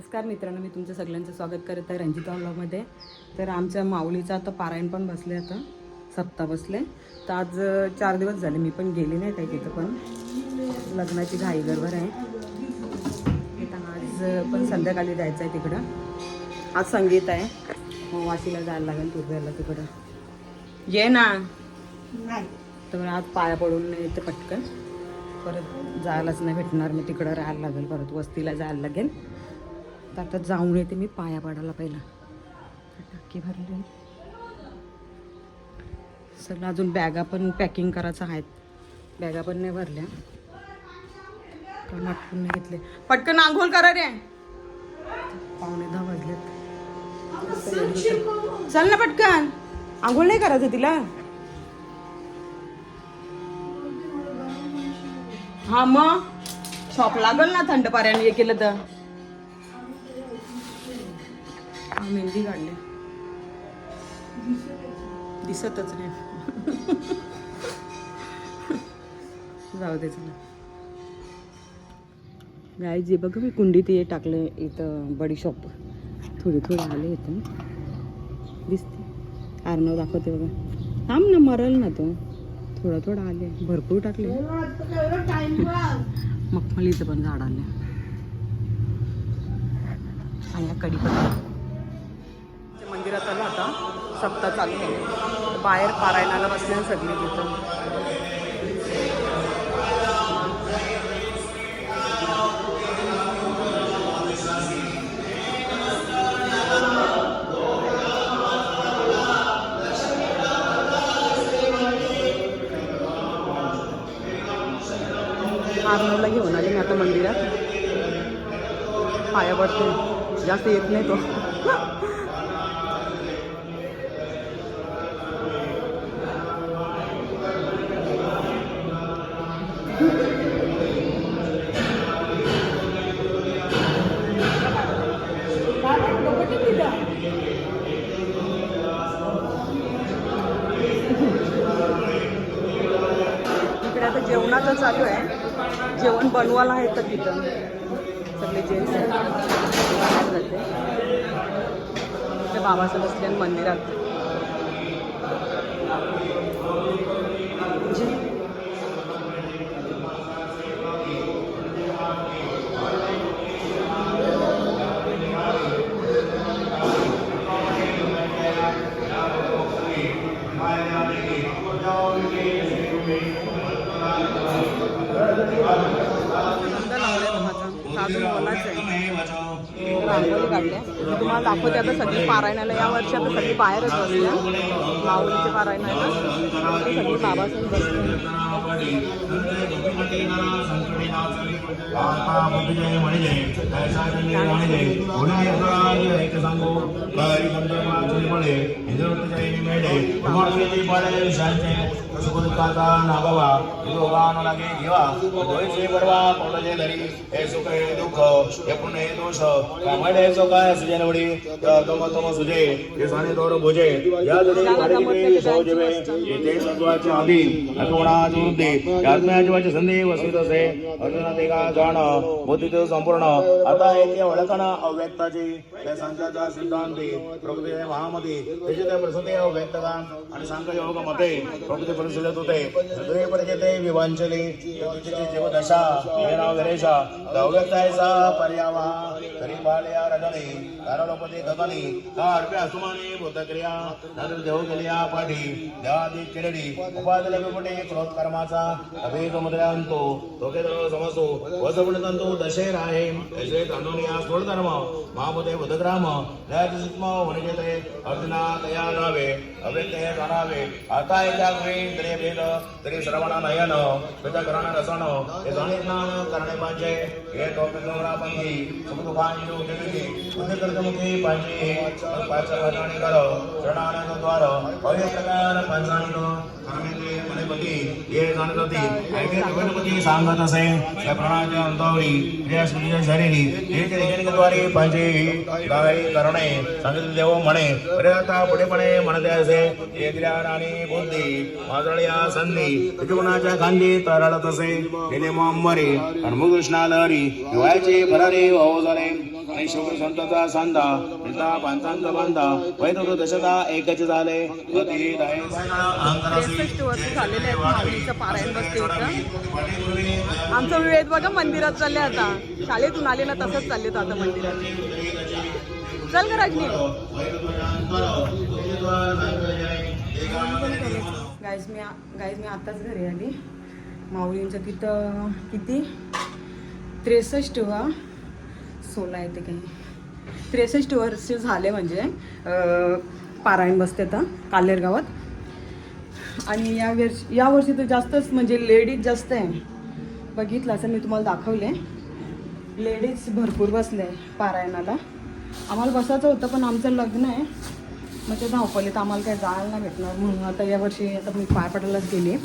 नमस्कार मित्रांनो, मी तुमचं सगळ्यांचं स्वागत करत आहे रंजिता व्लॉगमध्ये. तर आमच्या माऊलीचं आता पारायण पण बसले, आता सप्ताह बसले. तर आज 4 दिवस झाले, मी पण गेली नाही काही तिथं, पण लग्नाची घाई गडबड आहे. तर आज पण संध्याकाळी जायचं आहे तिकडं. आज संगीत आहे, मग वाशीला जायला लागेल तुरवेला तिकडं. ये ना. तर आज पाया पडून येते पटकन, परत जायलाच नाही भेटणार. मी तिकडं राहायला लागेल, परत वस्तीला जायला लागेल. तर आता जाऊन येते मी पाया पाडायला. पहिला टाकी भरली सगळं, अजून बॅगा पण पॅकिंग करायचं आहेत, बॅगा पण नाही भरल्या, कारण आठवून नाही घेतले. पटकन आंघोळ करा रे, 9:45 वाजलेत. चल ना पटकन, आंघोळ नाही करायचं तिला. हा मग शॉप लागल ना थंड पाण्याने हे केलं तर. मेहंदी काढली, दिसतच नाही. जाऊ दे चला. गाय जे बघ, मी कुंडीत हे टाकलं इथं, बडीशॉप थोडी थोडी आले इथं, दिसते. आर्नव दाखवते बघा, थांब ना, मरल ना तो. थोडा थोडा आले, भरपूर टाकले. मखमलीचं पण झाड आले, आणि कढीपत्ता. मंदिरात आलो आता, सप्ताह चालू आहे. बाहेर पारायणाला बसले सगळे तिथं. आर्नवला घेऊन आले मी आता मंदिरात. पाया पडते, जास्त येत नाही तो. इकडे आता जेवणाचं चालू आहे, जेवण बनवायला आहे. तर तिथं सगळे जेन्ट्स जाते त्या बाबाचं बसले मंदिरात. रांगोळी काढल्या, मी तुम्हाला दाखवते. आता सगळी पारायणाला या वर्षी आता सगळी बाहेरच बसल्या. माऊलीचे पारायणाला सगळी बाबासमोर बसले. संपूर्ण आता एक ओळखना अव्यक्ताची संचाचा सिद्धांती प्रकृती महामती त्याच्या प्रसंगी अव्यक्तता आणि सांख्ययोग मते प्रकृती परिशीलित होते. सदरे परिचते विवांचली तुझी जीवदशा नाव गणेशा अव्यक्तायचा पर्यावा तरी बाल्या रजनी कारणोपती गगनी का अर्प्या असुमाने भूतक्रिया नर देव केल्या पाठी देवादी केलेली उपादले विपुटे क्रोध कर्माचा अभेद मुद्रांतो तोकेद्र समसो वसवणतंतु दशेर आहे ऐसे कानूनिया सोड धर्म महामते बुधग्राम लयतसित्म वनजेते अर्जुना तया नावे अव्यक्तय जाणावे आता एका तरी भेद तरी श्रवण नयन पितकरण रसण हे जाणे ज्ञान करणे पाहिजे. हे टोपिकरा पंथी सुखदुखांची उजळी बुद्धी कर्तमुखी पाहिजे. पाच वर्णाने कर शरणानंद द्वार अव्य प्रकार पंचांग कर्मेंद्रिय मनेपती हे जाणत होती. ऐके गणपती सांगत असे या प्राणाच्या अंतावरी क्रिया सूर्य शरीरी हे जनिकद्वारे पाहिजे गाई करणे सांगितले देव म्हणे. अरे आता पुढेपणे म्हणते असे मध्ये इंद्रियानी बुद्धी माजळ्या संधी त्रिकोणाच्या खांदी तरळ तसे गेले मोहम्मरी हनुम कृष्णा लहरी हिवाळ्याचे भरारे वाहू झाले आणि शुक्र संताचा सांदा पिता पंचांचा बांधा वैद्य दशता एकच झाले अति 63 वर्ष झालेले आहेत माऊलीचं पारायण बसते इथं. आमचं वेद बघा मंदिरात चालले आता, शाळेतून आले ना तसंच चालले तर आता मंदिरात. चल का राजनी. गाईज मी आताच घरी आली. माऊलींचं तिथं किती 63 वा 16 येते काही 63 वर्ष झाले म्हणजे पारायण बसते आता काल्हेर गावात. आणि या वर्षी तर जास्तच म्हणजे लेडीज जास्त आहे. बघितलं असं मी तुम्हाला दाखवले, लेडीज भरपूर बसले पारायणाला. आम्हाला बसायचं होतं पण आमचं लग्न आहे मग ते धावपलीत आम्हाला काही जायला नाही भेटणार म्हणून आता यावर्षी आता मी पाय पडायलाच गेली.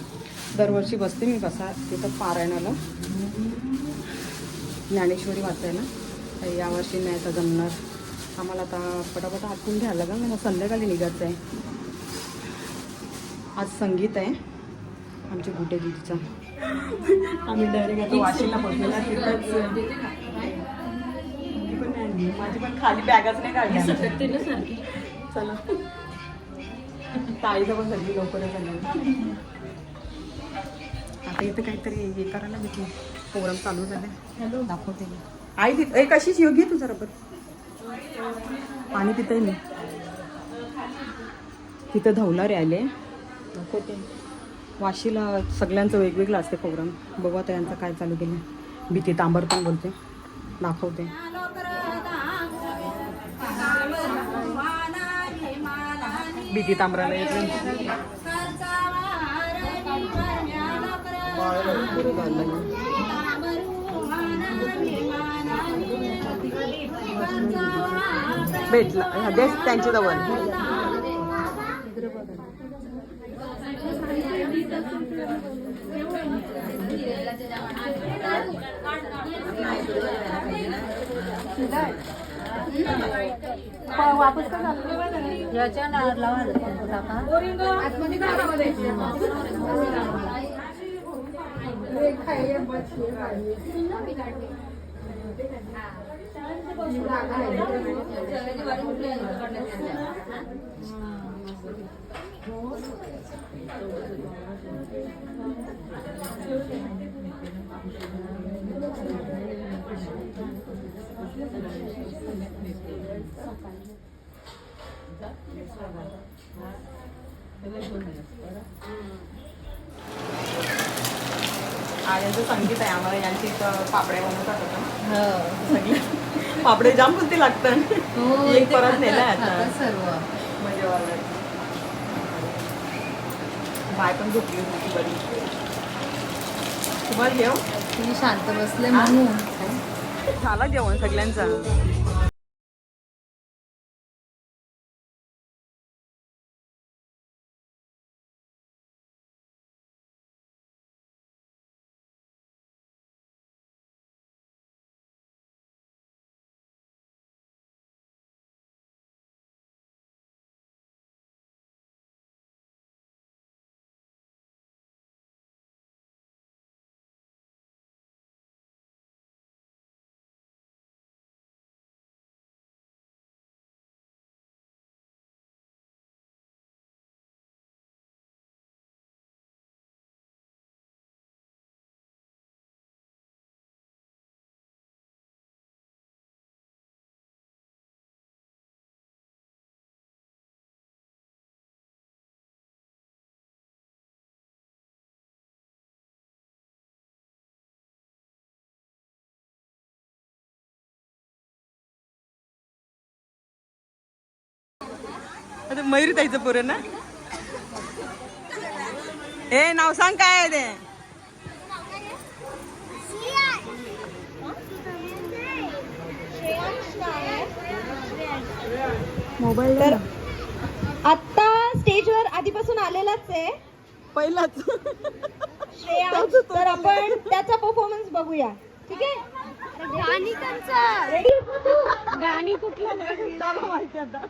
दरवर्षी बसते मी तिथं पारायणाला ज्ञानेश्वरी वाचायला. तर यावर्षी नाही आता जमणार आम्हाला. आता पटापट आटून घ्यायला लागेल मग संध्याकाळी निघायचं आहे. आज संगीत आहे आमच्या गुटे दिदीचा. आम्ही डायरेक्ट आता वाशीला पोहोचलेला तिथंच. माझी पण खाली बॅगच नाही काढली सारखी. चला ताईचं पण सगळी लवकरच झाली. आता इथं काहीतरी हे करायला भेटलं. प्रोग्राम चालू झाला. हॅलो दाखवते आई तिथं. एक अशीच योग्य तू जरा पाणी पितंय मी. तिथं धवलारे आले दाखवते. वाशीला सगळ्यांचं वेगवेगळं असते प्रोग्राम. बघू आता यांचं काय चालू केलं. भीती तांबर पण बोलते दाखवते. भीती तांबराला येते. भेटला त्यांच्या जवळ. वापस का झालं याच्या लावा यांचं संगीत आहे. आम्हाला यांची इथं पापड्या बनवतात आता. सगळे पापडे जाम कोणते लागतात. एक परत नेलाय आता सर्व म्हणजे बाय पण झोपली होती बरी. तुम्हाला घेऊ तुम्ही शांत बसले म्हणून झाला जेवण सगळ्यांचा. मयुरी ताईचं पुरं ना. ए नाव सांग काय आहे ते. मोबाईल तर आता स्टेजवर आधीपासून आलेलाच आहे पहिलाच. तर आपण त्याचा परफॉर्मन्स बघूया. ठीक आहे. गाणी त्यांचा रेडी. गाणी कुठलं माहिती आता.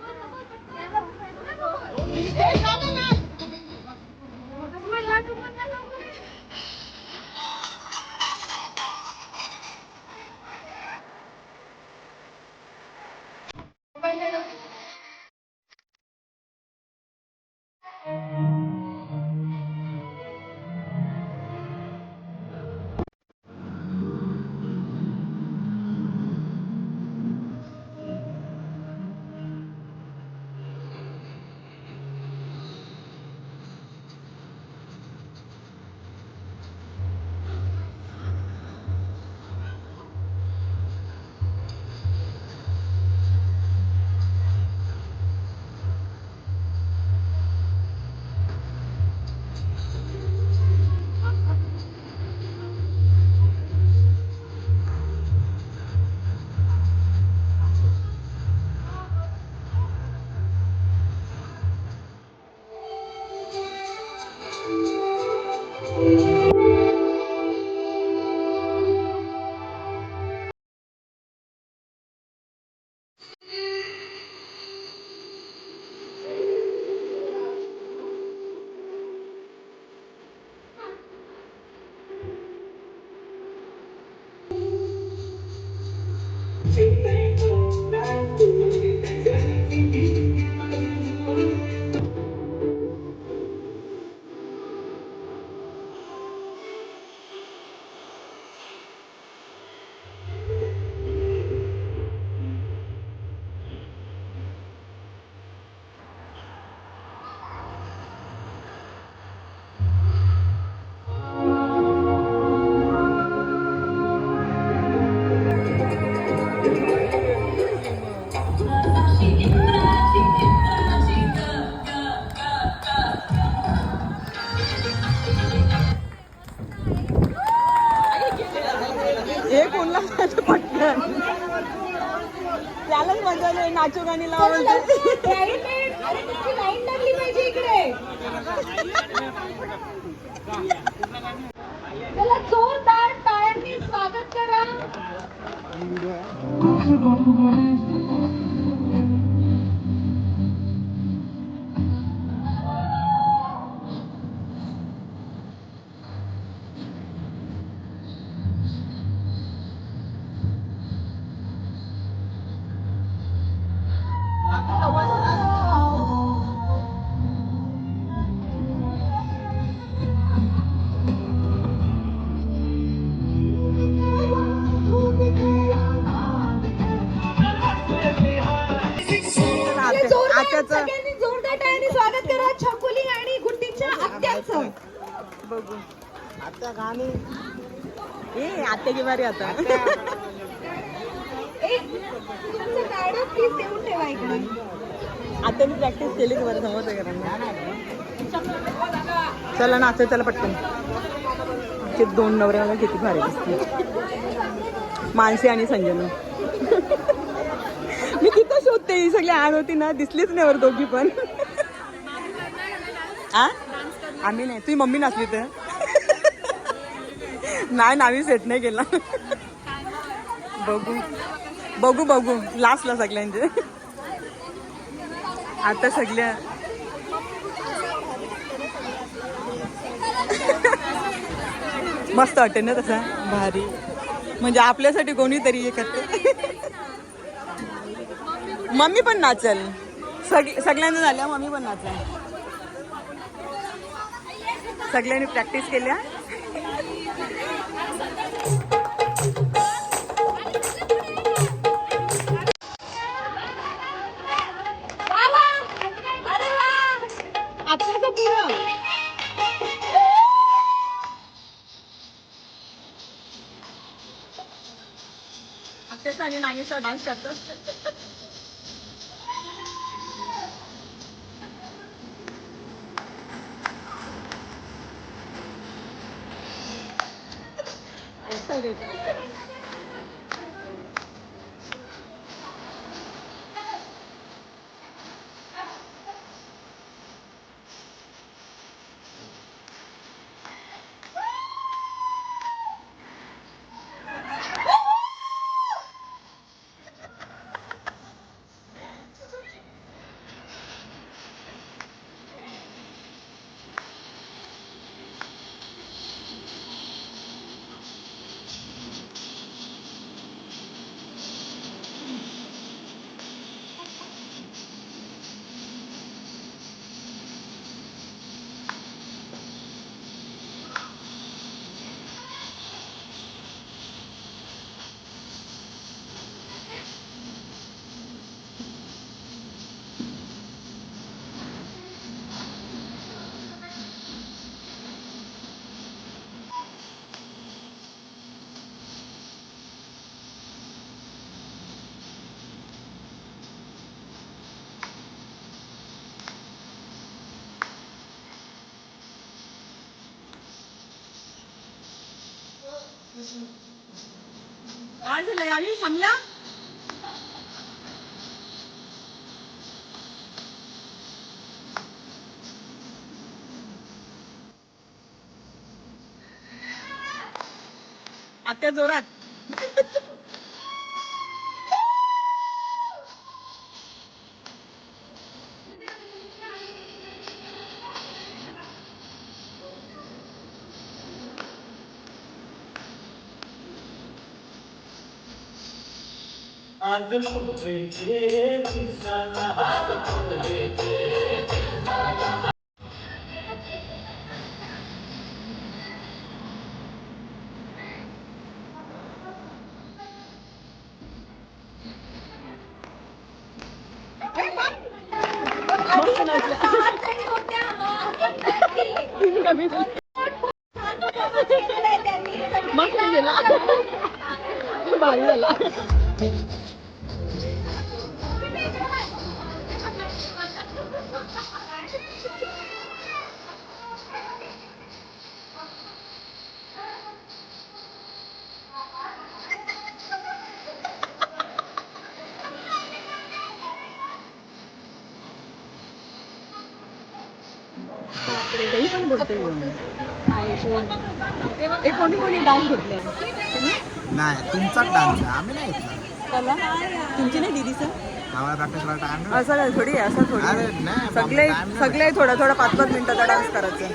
हे कोणला पटकन त्यालाच मजा नाही नाचू गाणी लावून लाईन लागली पाहिजे इकडे. चला जोरदार टाळ्यांनी स्वागत करा. आत्याचं सगळ्यांनी जोरदार टाळ्यांनी स्वागत करा छकुली आणि गुड्डीच्या आत्याचं. बघू आता गाणी ए आत्या की बारी आता एक तुमचं कार्ड प्लीज देऊन ठेवा इकडे. आत्याने प्रॅक्टिस केली की बरं समोर करा. चला नाचो चला पटकन. ते दोन नवऱ्याला किती भारी दिसते मानसी आणि संजना. मी तिथं शोधते ही सगळी आण होती ना दिसलीच नाही वर दोघी पण. आम्ही नाही तुझी मम्मी नाचली तर नाही नावी सेट नाही केला. बघू बघू बघू लास्टला सगळ्यांचे. आता सगळ्या मस्त वाटते ना तसा भारी म्हणजे आपल्यासाठी कोणीतरी हे करते. मम्मी पण नाचल सगळ्यांना झाल्या मम्मी पण नाचल. सगळ्यांनी प्रॅक्टिस केल्या. आत्ताचं पुरं आत्याचा आणि नागेशचा डान्स करतात. काय झालंय आम्ही थांबला. आत्या जोरात. मग काय झालं? भारी झाला. काही पण बोलते कोणी कोणी डान्स घेतले नाही तुमचाच डान्स आहे आम्ही नाही घेतला तुमची नाही दीदी सर आम्हाला प्रॅक्टिस करायला टाइम असं काय थोडी आहे, असं थोडी अरे आहे. नाही, सगळे time नाही. सगळे थोडा थोडा 5-5 मिनिटाचा डान्स करायचा.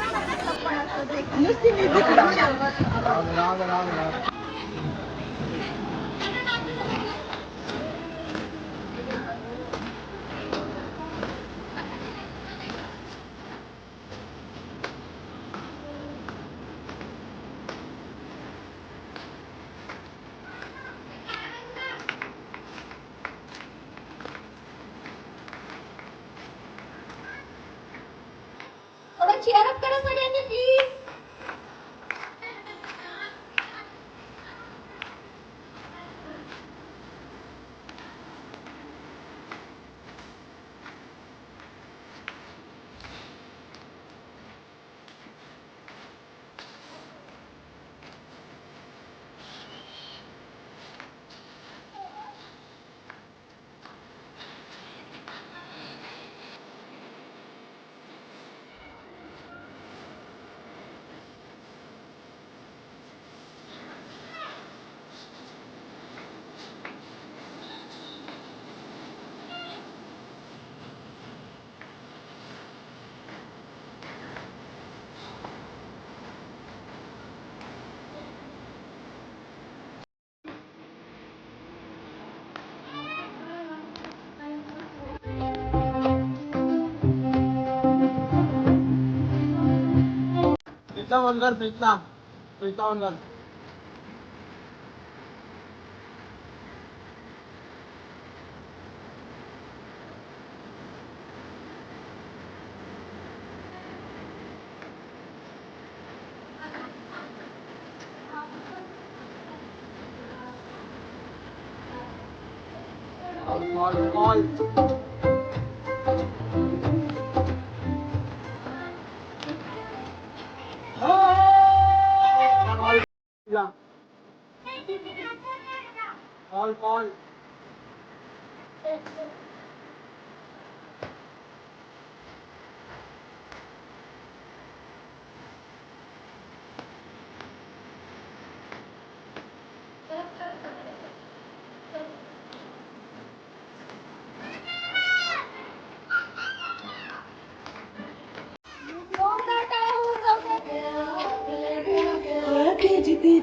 थोडं cheer up करा सगळ्यांनी please. Preeta Wankar Preeta Wankar all all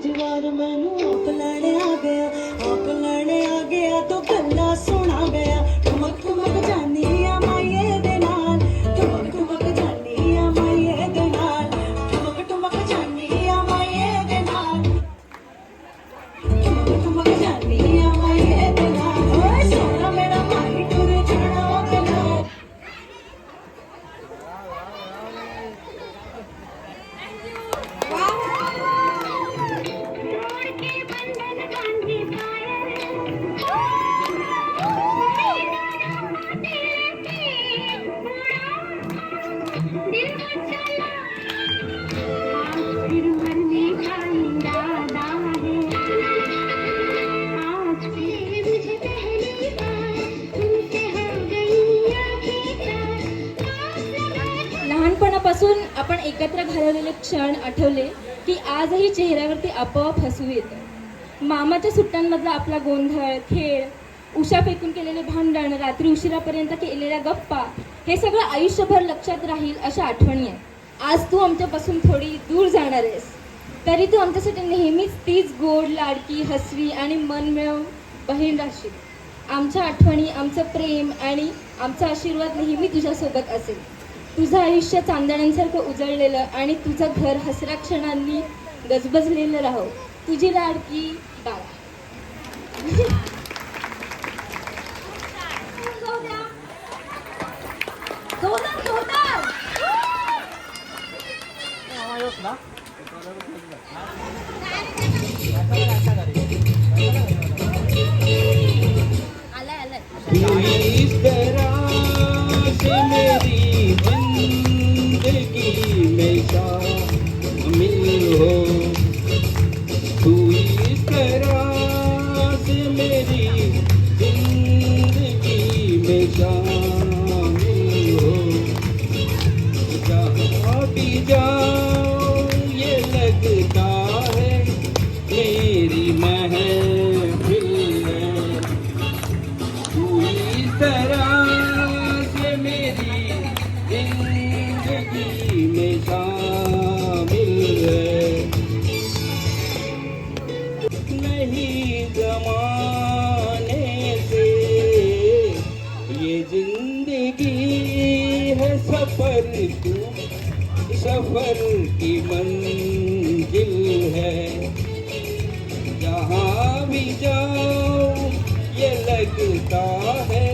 ਜਵਾਨ ਮੈਨੂੰ ਆਪ ਲੈਣੇ ਆ ਗਿਆ ਤੂੰ ਗੱਲਾਂ ਸੁਣਾ ਗਿਆ ਠਮਕ ਠਮਕ ਜਾਨੀ ਆ ਮਾਈਏ ਦੇ ਨਾਲ ਠਮਕ ਠਮਕ ਜਾਨੀ ਆ ਮਾਈਏ ਦੇ ਨਾਲ ਠਮਕ ਠਮਕ ਜਾਨੀ ਆ ਮਾਈਏ ਦੇ ਨਾਲ ਠਮਕ ਠਮਕ ਜਾਨੀ ਆ ਮਾਈਏ ਦੇ ਨਾਲ ਓਏ ਸੋਹਣਾ ਮੇਰਾ ਮਾਈ ਟੁਰ ਜਾਣਾ ਉਹਦੇ ਨਾਲ जोड़ के बंधन एकत्र घालवलेले क्षण आठवले की आजही चेहऱ्यावरती आपोआप हसू येतं. मामाच्या सुट्ट्यांमधला आपला गोंधळ, खेळ, उशा फेकून केलेले भांडण, रात्री उशिरापर्यंत केलेल्या गप्पा, हे सगळं आयुष्यभर लक्षात राहील अशा आठवणी आहेत. आज तू आमच्यापासून थोडी दूर जाणार आहेस, तरी तू आमच्यासाठी नेहमीच तीच गोड, लाडकी, हसवी आणि मनमिळावू बहीण राहशील. आमच्या आठवणी, आमचं प्रेम आणि आमचा आशीर्वाद नेहमी तुझ्यासोबत असेल. तुझं आयुष्य चांदण्यांसारखं उजळलेलं आणि तुझं घर हसऱ्या क्षणांनी गजबजलेलं राहो. तुझी लाडकी बाळा. इस तरह से मेरी जिंदगी में शामिल हो, तू इस तरह से मेरी जिंदगी में शामिल हो. जहाँ भी जाऊँ ये लगता है मेरी महफिल है. तू इस तरह से मेरी जिंदगी में शामिल है. नहीं जमाने से ये जिंदगी है सफर, तू सफर की मंजिल है. जहाँ भी जाऊँ ये लगता है